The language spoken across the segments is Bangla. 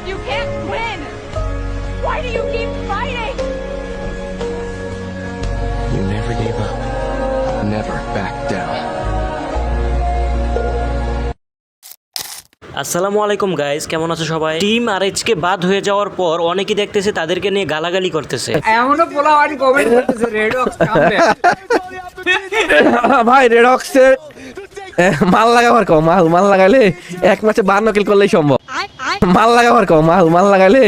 You can't win! Why do you keep fighting? You never gave up. Never backed down. আসসালামু আলাইকুম গাইস, কেমন আছো সবাই? টিম আরএইচকে বাদ হয়ে যাওয়ার পর অনেকেই দেখতেছে তাদেরকে নিয়ে গালাগালি করতেছে। এমনও পোলাওয়ানি কমেন্ট করতেছে রেডক্স কামবে ভাই রেডক্সের মাল লাগাবার কম মাল লাগালে এক ম্যাচে 52 কিল করলেই সম্ভব। মাল লাগাবার কম মাল লাগালে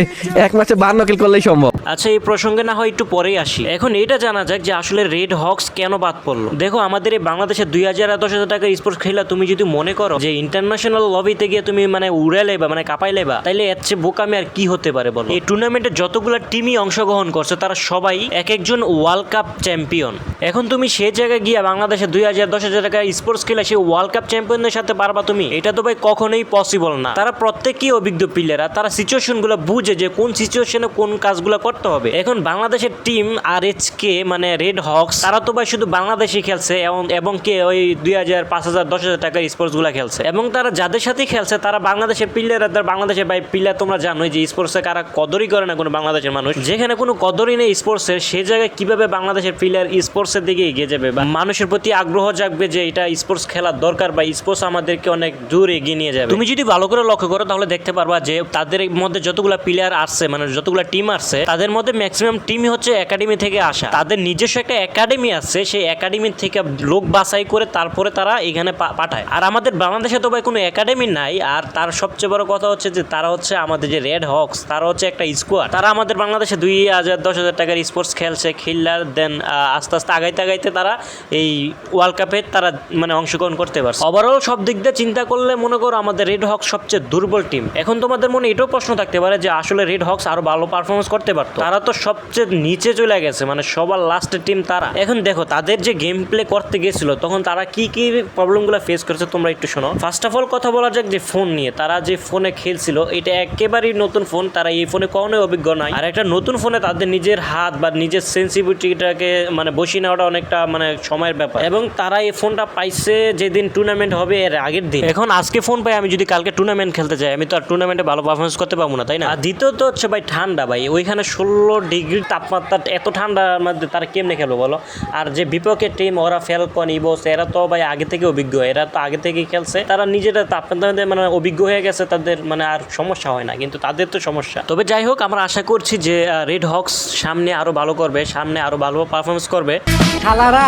এক ম্যাচে 52 কিল করলেই সম্ভব। আচ্ছা, এই প্রসঙ্গে না হয় একটু পরেই আসি। এখন এটা জানা যাক যে আসলে রেড হক্স কেন বাদ পড়লো। দেখো, আমাদের এই বাংলাদেশে 2000 আর 10,000 টাকা স্পোর্টস খেলা তুমি যদি মনে করো যে ইন্টারন্যাশনাল লবিতে গিয়ে তুমি মানে উড়ে লেবা, মানে কাঁপাই লেবা, তাইলে এর চেয়ে বোকামি আর কি হতে পারে বলো? এই টুর্নামেন্টে যতগুলো টিমই অংশগ্রহণ করছে তারা সবাই এক একজন ওয়ার্ল্ড কাপ চ্যাম্পিয়ন। এখন তুমি সেই জায়গায় গিয়ে বাংলাদেশে 2000 10,000 টাকা স্পোর্টস খেলা সেই ওয়ার্ল্ড কাপ চ্যাম্পিয়নদের সাথে পারবা তুমি? এটা তো ভাই কখনোই পসিবল না। তারা প্রত্যেকেই অভিজ্ঞ প্লেয়ার, তারা সিচুয়েশন গুলো বুঝে যে কোন সিচুয়েশনে কোন কাজগুলো করতে হবে। এখন বাংলাদেশের টিম আরএইচকে মানে রেড হক্স, তারা তো ভাই শুধু বাংলাদেশে খেলছে এবং কে ওই 2000 5000 10,000 টাকার স্পোর্টস গুলা খেলছে, এবং তারা যাদের সাথে খেলছে তারা বাংলাদেশের প্লেয়ার। বাংলাদেশের ভাই প্লেয়ার তোমরা জানোই যে স্পোর্টসে কারা কদরই করে না কোনো বাংলাদেশের মানুষ। যেখানে কোনো কদরই নেই স্পোর্টসের, সেই জায়গায় কিভাবে বাংলাদেশের প্লেয়ার স্পোর্টসের দিকে এগিয়ে যাবে বা মানুষের প্রতি আগ্রহ জাগবে যে এটা স্পোর্টস খেলার দরকার বা স্পোর্টস আমাদেরকে অনেক দূর এগিয়ে নিয়ে যাবে। তুমি যদি ভালো করে লক্ষ্য করো তাহলে দেখতে পারবা যে তাদের মধ্যে যতগুলা প্লেয়ার আসছে, মানে যতগুলা টিম আসছে, তাদের মধ্যে ম্যাক্সিমাম টিমই হচ্ছে একাডেমি থেকে আসা। তাদের নিজস্ব একটা একাডেমি আছে, সেই একাডেমি থেকে লোক বাছাই করে তারপরে তারা এখানে পাঠায়। আর আমাদের বাংলাদেশে তো ভাই কোনো একাডেমি নাই। আর তার সবচেয়ে বড় কথা হচ্ছে যে তারা হচ্ছে আমাদের যে রেড হক্স, তারা হচ্ছে একটা স্কোয়াড। তারা আমাদের বাংলাদেশে 2000 10,000 টাকার স্পোর্টস খেলছে, খেললার দেন আস্তে আস্তে আগাইতে তারা এই ওয়ার্ল্ড কাপে তারা মানে অংশগ্রহণ করতে পারছে। ওভারঅল সব দিক দিয়ে চিন্তা করলে মনে করো আমাদের রেড হক্স সবচেয়ে দুর্বল টিম। এখন তোমাদের মনে এটাও প্রশ্ন থাকতে পারে যে আসলে রেড হক্স আরো ভালো পারফরমেন্স করতে পারতো, তারা তো সবচেয়ে নিচে চলে গেছে, মানে সবার লাস্টের টিম তারা। এখন দেখো তাদের যে গেম প্লে করতে গেছিল তখন তারা কি কি প্রবলেমগুলো ফেস করেছে তোমরা একটু শোনো। ফার্স্ট অফ অল কথা বলা যাক যে ফোন নিয়ে। তারা যে ফোনে খেলছিল এটা একেবারেই নতুন ফোন, তারা এই ফোনে কখনোই অভিজ্ঞ নয়। আর একটা নতুন ফোনে তাদের নিজের হাত বা নিজের সেন্সিটিভিটিটাকে মানে বসিয়ে নেওয়াটা অনেকটা মানে সময়ের ব্যাপার। এবং তারা এই ফোনটা পাইছে যেদিন টুর্নামেন্ট হবে এর আগের দিন। এখন আজকে ফোন পাই, আমি যদি কালকে টুর্নামেন্ট খেলতে যাই আমি তো আর টুর্নামেন্টে ভালো পারফরমেন্স করতে পারবো না, তাই না? আর দ্বিতীয়ত হচ্ছে ভাই ঠান্ডা। ভাই ওইখানে 16 ডিগ্রি তাপমাত্রা, এত ঠান্ডার মধ্যে তারা কেমনে খেলবো বলো? আর যে বিপক্ষের টিম ওরা ফ্যালকন ইবোস, এরা তো ভাই আগে থেকে অভিজ্ঞ, এরা তো আগে থেকে খেলছে, তারা নিজেরা তাপমাত্রা মানে অভিজ্ঞ হয়ে গেছে, তাদের মানে আর সমস্যা হয় না, কিন্তু তাদের তো সমস্যা। তবে যাই হোক, আমরা আশা করছি যে রেড হক্স সামনে আরো ভালো করবে, সামনে আরো ভালো পারফরমেন্স করবে। খেলারা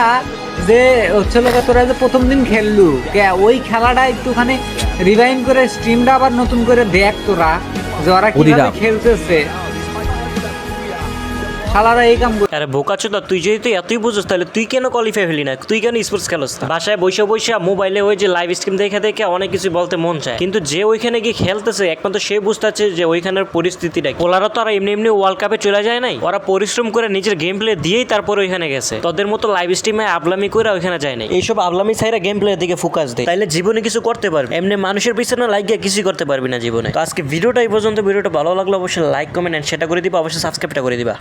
যে হচ্ছিল তোরা যে প্রথম দিন খেললু ওই খেলাটা একটুখানি রিভাইন্ড করে স্ট্রিমটা আবার নতুন করে দেখ তোরা যে ওরা কিভাবে খেলতেছে। শালারা এই কাম করে। আরে বোকাচোদা, তুই যেহেতু এতই বুঝোস তাহলে তুই কেন কোয়ালিফাই হলি না? তুই কেন স্পোর্টস খেলোস না? বাসায় বসে মোবাইলে ওই যে লাইভ স্ট্রিম দেখে অনেক কিছু বলতে মন চায়, কিন্তু যে ওইখানে গিয়ে খেলতেছে একমাত্র সে বুঝতে পারছে যে ওইখানের পরিস্থিতিটা। ওরা তো আর এমনি ওয়ার্ল্ড কাপে চলে যায় নাই, ওরা পরিশ্রম করে নিজের গেম প্লে দিয়েই তারপরে ওইখানে গেছে। তোদের মতো লাইভ স্ট্রিমে আবলামি করে ওইখানে যায় নাই। এইসব আবলামি ছাইরা গেম প্লে দিকে ফোকাস দেয়, তাইলে জীবনে কিছু করতে পারবি। এমনি মানুষের পিছনে লাগিয়ে কিছু করতে পারবি না জীবনে। তো আজকে ভিডিওটা এই পর্যন্ত। ভিডিওটা ভালো লাগলো অবশ্যই লাইক কমেন্ট এন্ড সেটা করে দিবা, অবশ্যই সাবস্ক্রাইবটা করে দিবা।